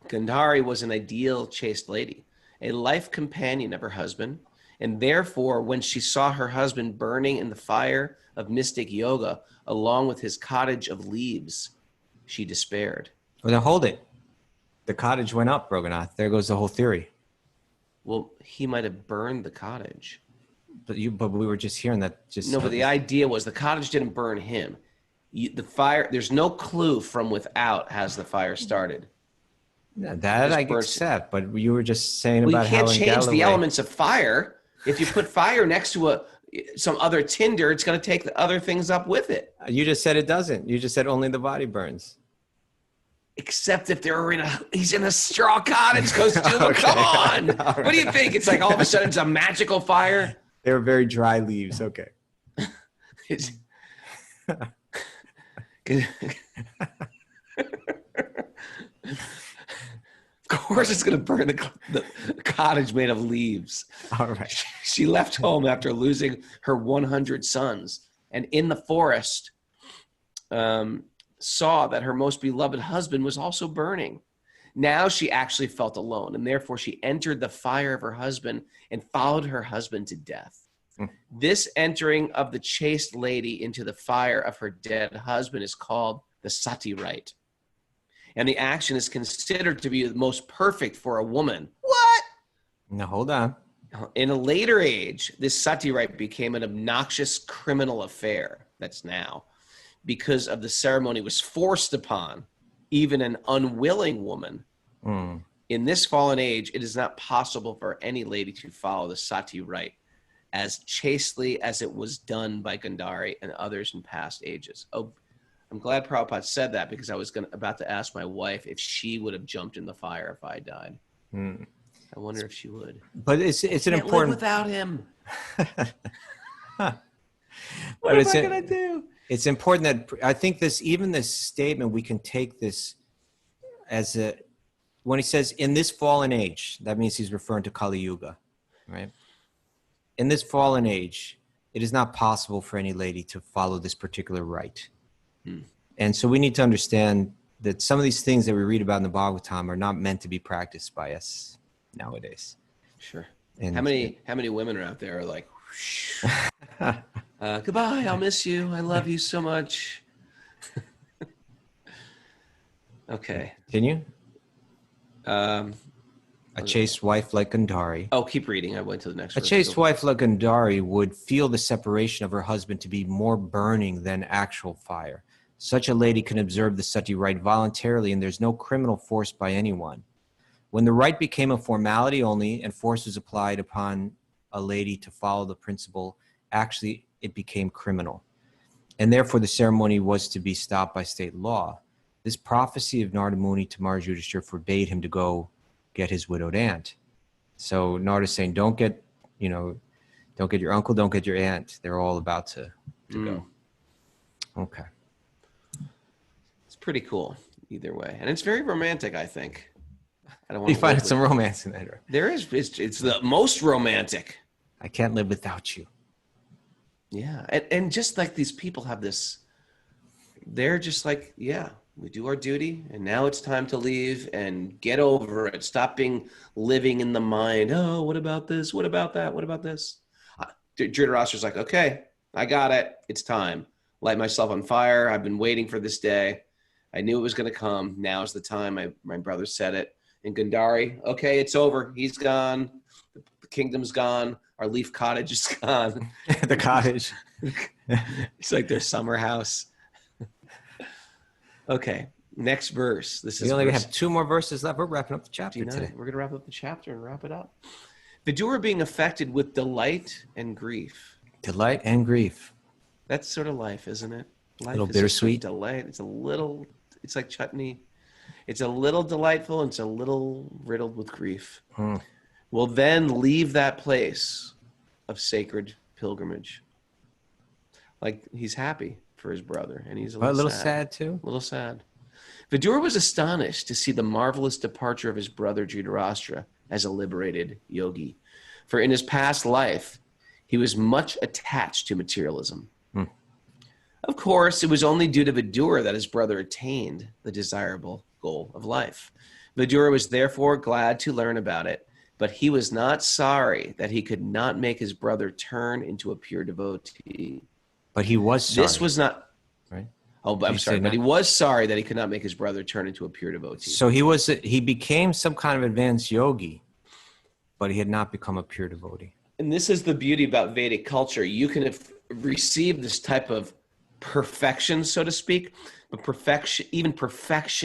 Gandhari was an ideal chaste lady, a life companion of her husband, and therefore when she saw her husband burning in the fire of mystic yoga along with his cottage of leaves, she despaired. Well, now hold it. The cottage went up, Raghunath. There goes the whole theory. Well, he might have burned the cottage. But we were just hearing that. But the idea was the cottage didn't burn him. The fire. There's no clue from without has the fire started. Yeah, that I accept. But you were just saying about how you can't change the elements of fire. If you put fire next to some other tinder, it's going to take the other things up with it. You just said it doesn't. You just said only the body burns. Except if he's in a straw cottage, Kaustubha. Okay. Come on. Right. What do you think? It's like all of a sudden it's a magical fire. They were very dry leaves. Okay. Of course it's going to burn the cottage made of leaves. All right. She left home after losing her 100 sons, and in the forest saw that her most beloved husband was also burning. Now she actually felt alone, and therefore she entered the fire of her husband and followed her husband to death. This entering of the chaste lady into the fire of her dead husband is called the Sati rite. And the action is considered to be the most perfect for a woman. What? No, hold on. In a later age, this Sati rite became an obnoxious criminal affair. That's now. Because of the ceremony was forced upon even an unwilling woman. In this fallen age, it is not possible for any lady to follow the Sati rite as chastely as it was done by Gandhari and others in past ages. Oh, I'm glad Prabhupada said that because I was about to ask my wife if she would have jumped in the fire if I died. I wonder if she would. But it's an Can't important. live without him. What am I going to do? It's important that I think even this statement, we can take this as when he says in this fallen age, that means he's referring to Kali Yuga, right? In this fallen age, it is not possible for any lady to follow this particular rite. And so we need to understand that some of these things that we read about in the Bhagavatam are not meant to be practiced by us nowadays. Sure. And how many women are out there are like, goodbye, I'll miss you. I love you so much. Okay. Continue. A chaste wife like Gandhari. Oh, keep reading. I went to the next verse. A chaste wife like Gandhari would feel the separation of her husband to be more burning than actual fire. Such a lady can observe the Sati rite voluntarily, and there's no criminal force by anyone. When the rite became a formality only and force was applied upon a lady to follow the principle, actually it became criminal. And therefore the ceremony was to be stopped by state law. This prophecy of Narda Muni to Maharaj Yudhishthira forbade him to go get his widowed aunt. So Narda's saying, don't get your uncle, don't get your aunt. They're all about to go. Okay. It's pretty cool either way. And it's very romantic, I think. I don't want you find some romance in that. There is. It's the most romantic. I can't live without you. Yeah. And just like these people have this, they're just like, yeah, we do our duty and now it's time to leave and get over it. Stop living in the mind. Oh, what about this? What about that? What about this? Dhritarashtra's like, okay, I got it. It's time. Light myself on fire. I've been waiting for this day. I knew it was going to come. Now's the time. My brother said it. And Gandhari, okay, it's over. He's gone. The kingdom's gone. Our leaf cottage is gone. The cottage. It's like their summer house. Okay, next verse. We only have 2 more verses left. We're wrapping up the chapter today. We're going to wrap up the chapter and wrap it up. Vidura being affected with delight and grief. Delight and grief. That's sort of life, isn't it? Life a little is bittersweet. Delight. It's like chutney. It's a little delightful and it's a little riddled with grief. Will then leave that place of sacred pilgrimage. Like he's happy for his brother and he's a little sad too. A little sad. Vidura was astonished to see the marvelous departure of his brother Dhritarashtra as a liberated yogi. For in his past life, he was much attached to materialism. Of course, it was only due to Vidura that his brother attained the desirable goal of life. Vidura was therefore glad to learn about it, but he was not sorry that he could not make his brother turn into a pure devotee. But he was sorry. This was not... Right? Oh, I'm sorry, but he was sorry that he could not make his brother turn into a pure devotee. So he became some kind of advanced yogi, but he had not become a pure devotee. And this is the beauty about Vedic culture. You can receive this type of perfection, so to speak, but perfection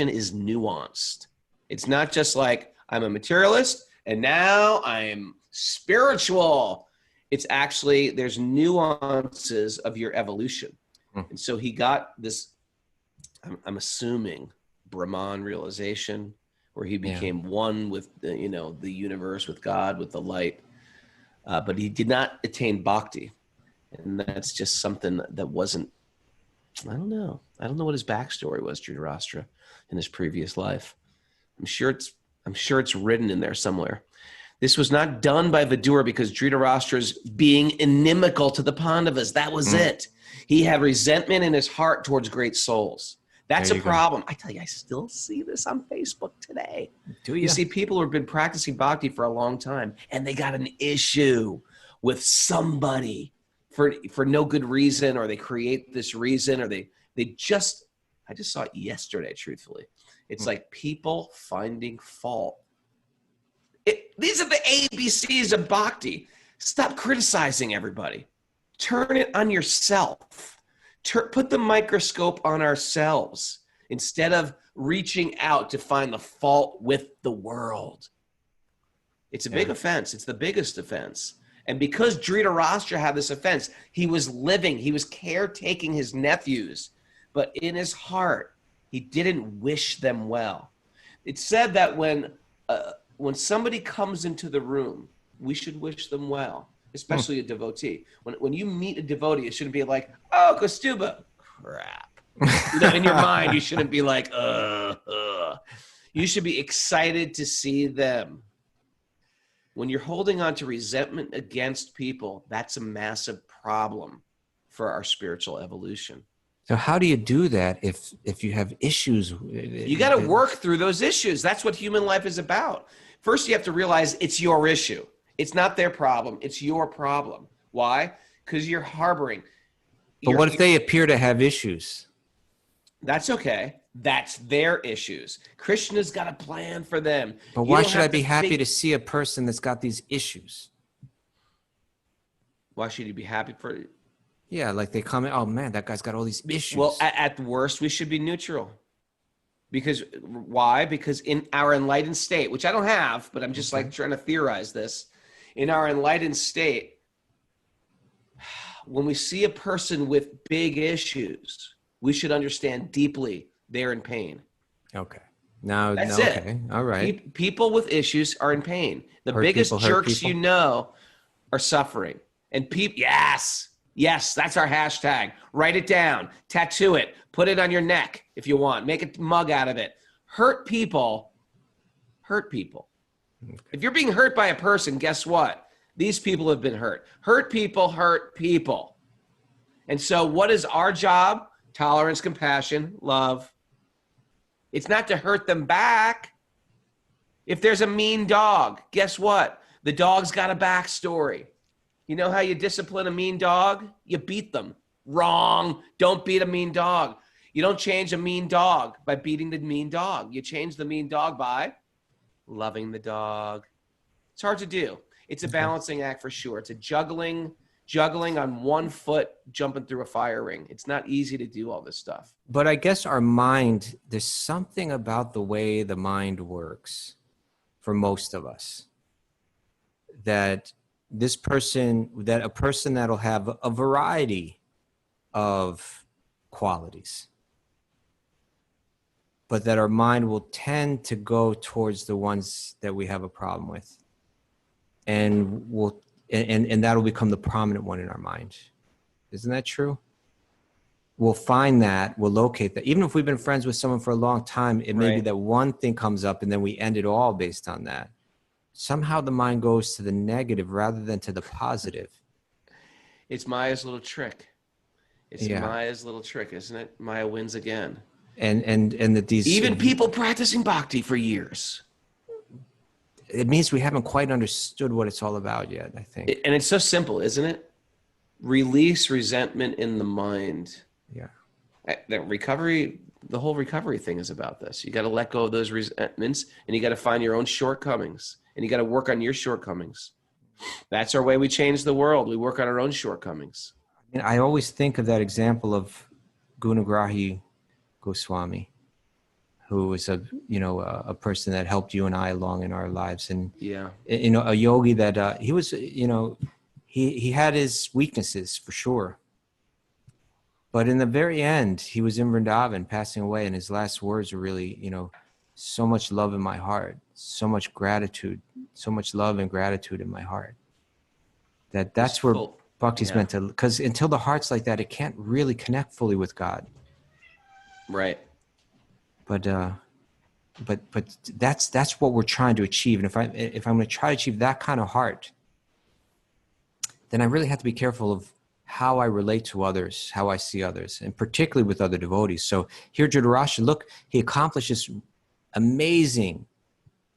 is nuanced. It's not just like I'm a materialist and now I'm spiritual. It's actually, there's nuances of your evolution. And so he got this, I'm assuming, Brahman realization where he became one with the universe, with God, with the light. But he did not attain bhakti. And that's just something that wasn't, I don't know what his backstory was, Dhritarashtra, in his previous life. I'm sure it's written in there somewhere. This was not done by Vidura because Dhritarashtra's being inimical to the Pandavas. That was it. He had resentment in his heart towards great souls. That's a problem. I tell you, I still see this on Facebook today. Do you? You see people who have been practicing bhakti for a long time, and they got an issue with somebody for no good reason, or they create this reason, or I just saw it yesterday, truthfully. It's like people finding fault. These are the ABCs of bhakti. Stop criticizing everybody. Turn it on yourself. Put the microscope on ourselves instead of reaching out to find the fault with the world. It's a big offense. It's the biggest offense. And because Dhritarashtra had this offense, he was caretaking his nephews, but in his heart, he didn't wish them well. It's said that when somebody comes into the room, we should wish them well. especially a devotee. When you meet a devotee, it shouldn't be like, oh, Kaustubha, crap. In your mind, you shouldn't be like, You should be excited to see them. When you're holding on to resentment against people, that's a massive problem for our spiritual evolution. So how do you do that if you have issues? You got to work through those issues. That's what human life is about. First, you have to realize it's your issue. It's not their problem. It's your problem. Why? Because you're harboring. But what if they appear to have issues? That's okay. That's their issues. Krishna's got a plan for them. But why should I be happy to see a person that's got these issues? Why should you be happy for? Yeah, like they come in, oh man, that guy's got all these issues. Well, at worst, we should be neutral. Because why? Because in our enlightened state, which I don't have, but I'm just like trying to theorize this. In our enlightened state, when we see a person with big issues, we should understand deeply they're in pain. Okay. Now, that's okay. All right. People with issues are in pain. The biggest jerks you know are suffering. And yes, that's our hashtag. Write it down, tattoo it, put it on your neck if you want, make a mug out of it. Hurt people. Okay. If you're being hurt by a person, guess what? These people have been hurt. Hurt people. And so what is our job? Tolerance, compassion, love. It's not to hurt them back. If there's a mean dog, guess what? The dog's got a backstory. You know how you discipline a mean dog? You beat them. Wrong. Don't beat a mean dog. You don't change a mean dog by beating the mean dog. You change the mean dog by loving the dog. It's hard to do. It's a balancing act for sure. It's a juggling on one foot, jumping through a fire ring. It's not easy to do all this stuff. But I guess our mind, there's something about the way the mind works for most of us that a person that'll have a variety of qualities, but that our mind will tend to go towards the ones that we have a problem with, and that'll become the prominent one in our mind. Isn't that true? We'll find that, we'll locate that. Even if we've been friends with someone for a long time, it may be that one thing comes up and then we end it all based on that. Somehow the mind goes to the negative rather than to the positive. It's Maya's little trick. Maya's little trick, isn't it? Maya wins again. And that these even people practicing bhakti for years. It means we haven't quite understood what it's all about yet, I think. And it's so simple, isn't it? Release resentment in the mind. Yeah. The whole recovery thing is about this. You got to let go of those resentments, and you got to find your own shortcomings, and you got to work on your shortcomings. That's our way we change the world. We work on our own shortcomings. And I always think of that example of Gunagrahi Goswami, who was a person that helped you and I along in our lives, and a yogi that he was, he had his weaknesses for sure, but in the very end, he was in Vrindavan passing away, and his last words were really, so much love in my heart, so much gratitude, so much love and gratitude in my heart. That's where bhakti's meant to, because until the heart's like that, it can't really connect fully with God. Right. But that's what we're trying to achieve. And if I'm going to try to achieve that kind of heart, then I really have to be careful of how I relate to others, how I see others, and particularly with other devotees. So here, Dhritarashtra, look, he accomplished this amazing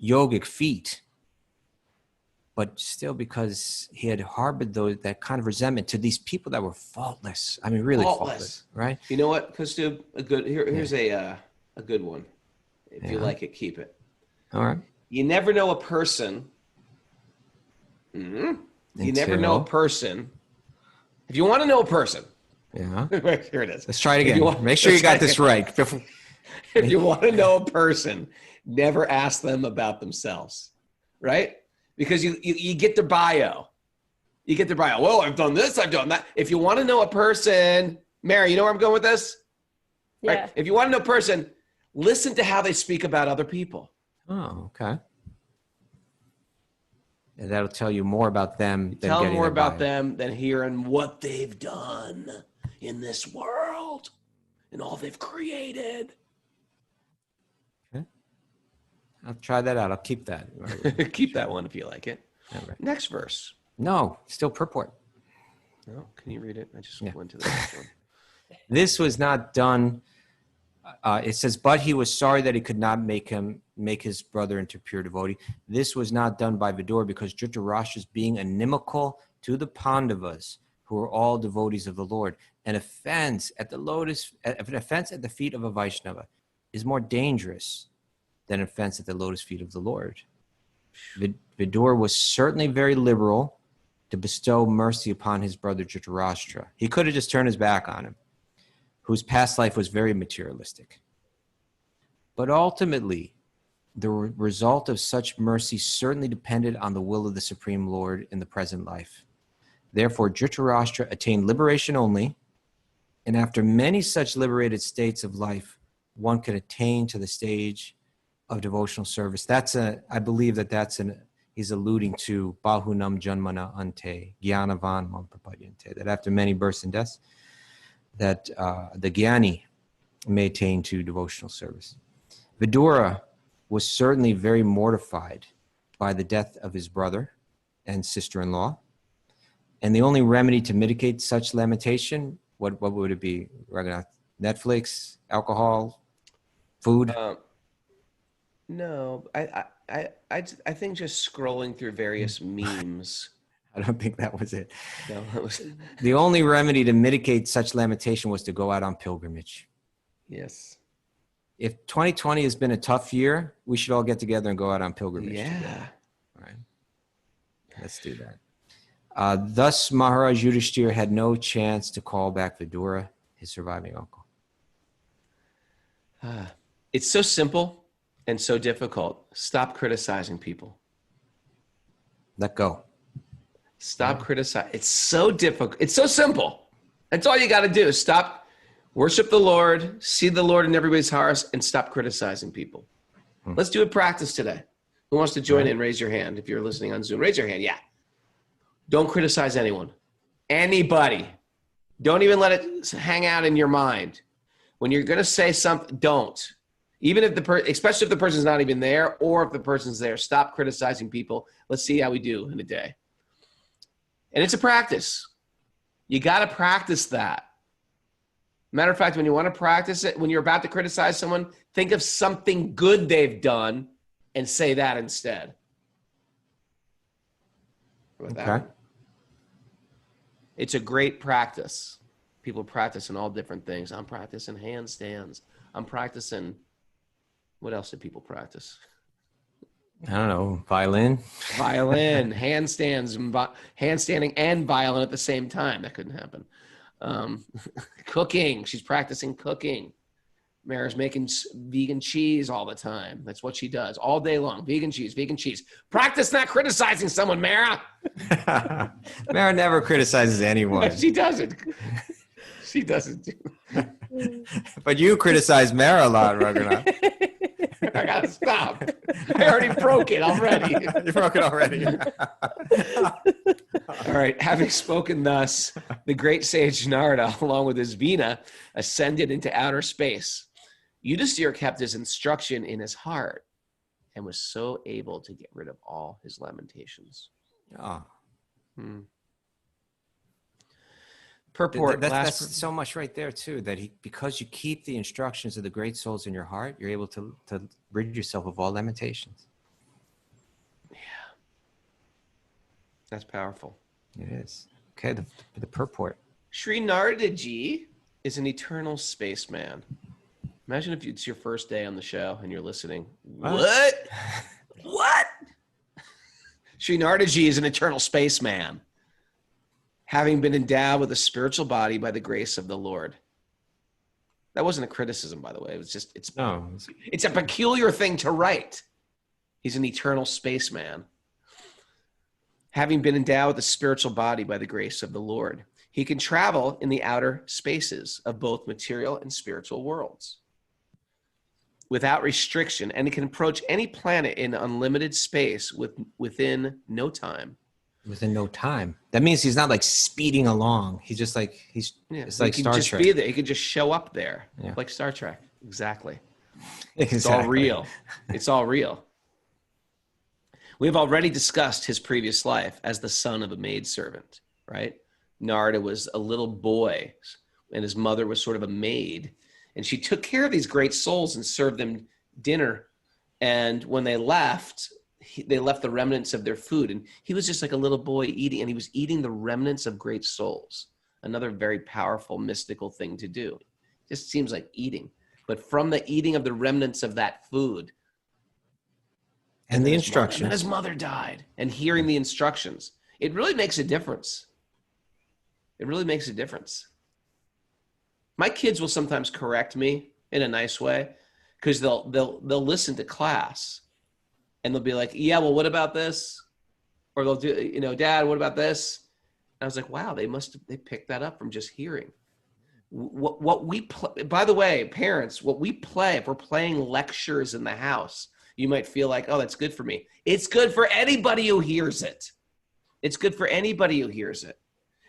yogic feat, but still because he had harbored that kind of resentment to these people that were faultless. I mean, really faultless, right? You know what, Kaustubha? Here's a good one. If you like it, keep it. All right. You never know a person. You never know a person. If you want to know a person. Yeah. Here it is. Let's try it again. Make sure you got this right. If you want to know a person, never ask them about themselves, right? Because you get their bio. You get their bio. Whoa, I've done this, I've done that. If you want to know a person, Mary, you know where I'm going with this? Yeah. Right? If you want to know a person, listen to how they speak about other people. Oh, okay. And that'll tell you more about them than Tell getting more their about bio. them than hearing what they've done in this world and all they've created. Okay. I'll try that out. I'll keep that. Keep that one if you like it. Okay. Next verse. No, still purport. Oh, can you read it? I just went to the next one. This was not done. It says, but he was sorry that he could not make his brother into pure devotee. This was not done by Vidura because Dhritarashtra's being inimical to the Pandavas, who are all devotees of the Lord. An offense at the feet of a Vaishnava is more dangerous than an offense at the lotus feet of the Lord. Vidura was certainly very liberal to bestow mercy upon his brother Dhritarashtra. He could have just turned his back on him, whose past life was very materialistic. But ultimately, the result of such mercy certainly depended on the will of the Supreme Lord in the present life. Therefore, Dhritarashtra attained liberation only, and after many such liberated states of life, one can attain to the stage of devotional service. I believe he's alluding to Bahunam Janmana Ante, Gyanavan Mam Prapadyante, that after many births and deaths, that the Jnani may attain to devotional service. Vidura was certainly very mortified by the death of his brother and sister-in-law. And the only remedy to mitigate such lamentation, what would it be, Raghunath? Netflix, alcohol, food? No, I think just scrolling through various memes. I don't think that was it. No, that was The only remedy to mitigate such lamentation was to go out on pilgrimage. yes. If 2020 has been a tough year, we should all get together and go out on pilgrimage together. All right. Let's do that. Thus, Maharaj Yudhishthira had no chance to call back Vidura, his surviving uncle. It's so simple and so difficult. Stop criticizing people. Let go. Stop criticizing. It's so difficult. It's so simple. That's all you got to do. Stop, worship the Lord, see the Lord in everybody's hearts, and stop criticizing people. Let's do a practice today. Who wants to join in? Raise your hand. If you're listening on Zoom, raise your hand. Yeah. Don't criticize anyone. Anybody. Don't even let it hang out in your mind. When you're going to say something, don't. Even if especially if the person's not even there, or if the person's there, stop criticizing people. Let's see how we do in a day. And it's a practice. You got to practice that. Matter of fact, when you want to practice it, when you're about to criticize someone, think of something good they've done and say that instead. Okay. It's a great practice. People practice in all different things. I'm practicing handstands. I'm practicing. What else did people practice? I don't know. Violin, handstanding and violin at the same time. That couldn't happen. Cooking. She's practicing cooking. Mara's making vegan cheese all the time. That's what she does all day long. Vegan cheese, vegan cheese. Practice not criticizing someone, Mara. Mara never criticizes anyone. She doesn't. She doesn't. But you criticize Mara a lot, Raghunath. I gotta stop. I already broke it already. You broke it already. All right. Having spoken thus, the great sage Narda, along with his Veena, ascended into outer space. Yudhishthira kept his instruction in his heart and was so able to get rid of all his lamentations. Oh. Purport. That's so much right there too. That because you keep the instructions of the great souls in your heart, you're able to rid yourself of all lamentations. Yeah, that's powerful. It is. Okay, the purport. Sri Narda Ji is an eternal spaceman. Imagine if it's your first day on the show and you're listening. What? What? Sri Narda Ji is an eternal spaceman, having been endowed with a spiritual body by the grace of the Lord. That wasn't a criticism, by the way. It was just, it's a peculiar thing to write. He's an eternal spaceman, having been endowed with a spiritual body by the grace of the Lord. He can travel in the outer spaces of both material and spiritual worlds. without restriction, and it can approach any planet in unlimited space within no time. Within no time. That means he's not like speeding along. He's just like it's like Star Trek. Be there. He could just show up there, like Star Trek. Exactly. It's all real. It's all real. We have already discussed his previous life as the son of a maidservant, right? Narda was a little boy, and his mother was sort of a maid, and she took care of these great souls and served them dinner. And when they left, they left the remnants of their food, and he was just like a little boy eating, and he was eating the remnants of great souls. Another very powerful mystical thing to do. Just seems like eating, but from the eating of the remnants of that food, and the instructions, and his mother died, and hearing the instructions, it really makes a difference. It really makes a difference. My kids will sometimes correct me in a nice way, because they'll listen to class. And they'll be like, yeah, well, what about this? Or they'll do, Dad, what about this? And I was like, wow, they picked that up from just hearing. What we play, by the way, parents, what we play, if we're playing lectures in the house, you might feel like, oh, that's good for me. It's good for anybody who hears it. It's good for anybody who hears it.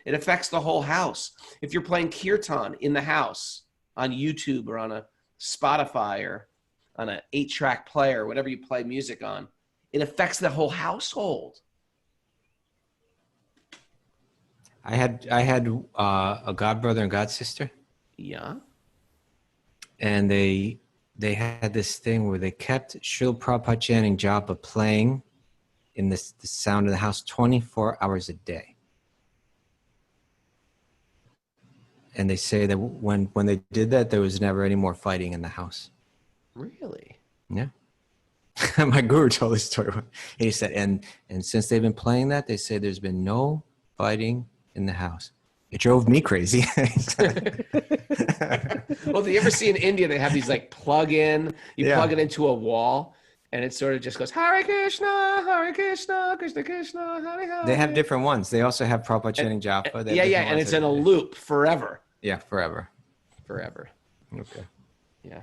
It affects the whole house. If you're playing kirtan in the house on YouTube or on a Spotify or on an 8-track player, whatever you play music on, it affects the whole household. I had a godbrother and godsister. Yeah. And they had this thing where they kept Srila Prabhupada chanting japa playing in the sound of the house 24 hours a day. And they say that when they did that, there was never any more fighting in the house. Really? Yeah. My guru told this story. He said, and since they've been playing that, they say there's been no fighting in the house. It drove me crazy. Well, do you ever see in India, they have these like plug it into a wall, and it sort of just goes, Hare Krishna, Krishna Krishna, Hare Hare. They have different ones. They also have Prabhupada chanting japa. And it's in a loop forever. Yeah, forever. Forever. Okay. Yeah.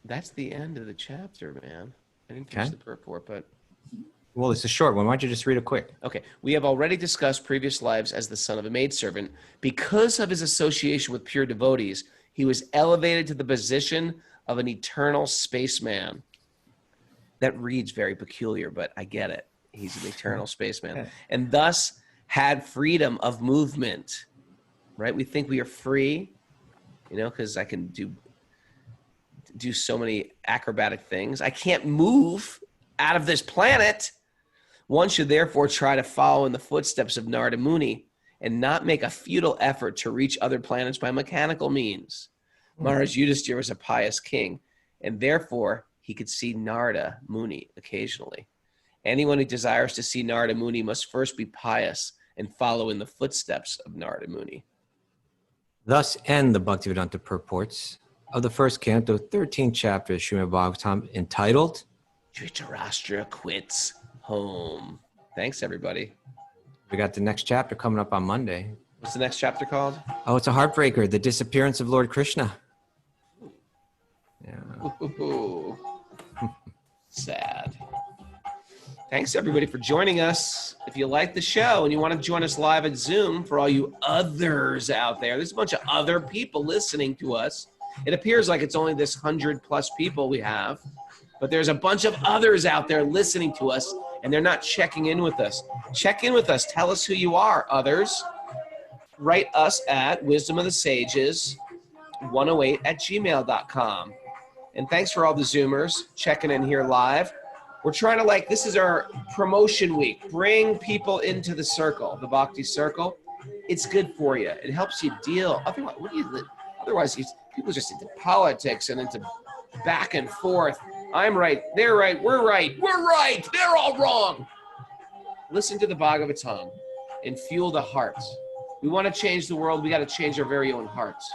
That's the end of the chapter, man. I didn't finish the purport, but... Well, it's a short one. Why don't you just read it quick? Okay. We have already discussed previous lives as the son of a maidservant. Because of his association with pure devotees, he was elevated to the position of an eternal spaceman. That reads very peculiar, but I get it. He's an eternal spaceman. And thus had freedom of movement, right? We think we are free, because I can do so many acrobatic things. I can't move out of this planet. One should therefore try to follow in the footsteps of Narda Muni and not make a futile effort to reach other planets by mechanical means. Maharaj Yudhishthira was a pious king, and therefore he could see Narda Muni occasionally. Anyone who desires to see Narda Muni must first be pious and follow in the footsteps of Narda Muni. Thus end the Bhaktivedanta purports of the first canto, 13th chapter of Srimad Bhagavatam, entitled Dhritarastra Quits Home. Thanks, everybody. We got the next chapter coming up on Monday. What's the next chapter called? Oh, it's a heartbreaker, the disappearance of Lord Krishna. Yeah. Ooh. Sad. Thanks, everybody, for joining us. If you like the show and you want to join us live at Zoom, for all you others out there's a bunch of other people listening to us. It appears like it's only this 100+ people we have, but there's a bunch of others out there listening to us, and they're not checking in with us. Check in with us. Tell us who you are, others. Write us at wisdomofthesages108@gmail.com. And thanks for all the Zoomers checking in here live. We're trying to this is our promotion week. Bring people into the circle, the Bhakti circle. It's good for you. It helps you deal. Otherwise, people just into politics and into back and forth. I'm right. They're right. We're right. We're right. They're all wrong. Listen to the Bhagavatam and fuel the hearts. We want to change the world. We got to change our very own hearts.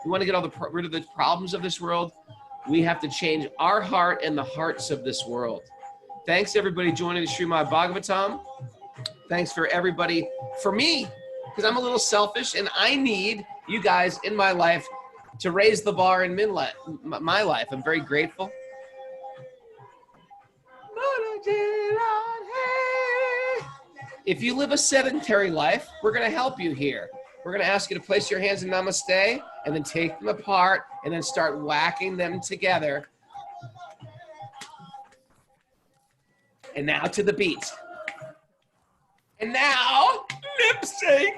We want to get rid of the problems of this world. We have to change our heart and the hearts of this world. Thanks, everybody, joining the Srimad Bhagavatam. Thanks for everybody, for me, because I'm a little selfish, and I need you guys in my life to raise the bar in my life. I'm very grateful. If you live a sedentary life, we're going to help you here. We're going to ask you to place your hands in namaste and then take them apart and then start whacking them together. And now to the beat. And now, lip sync.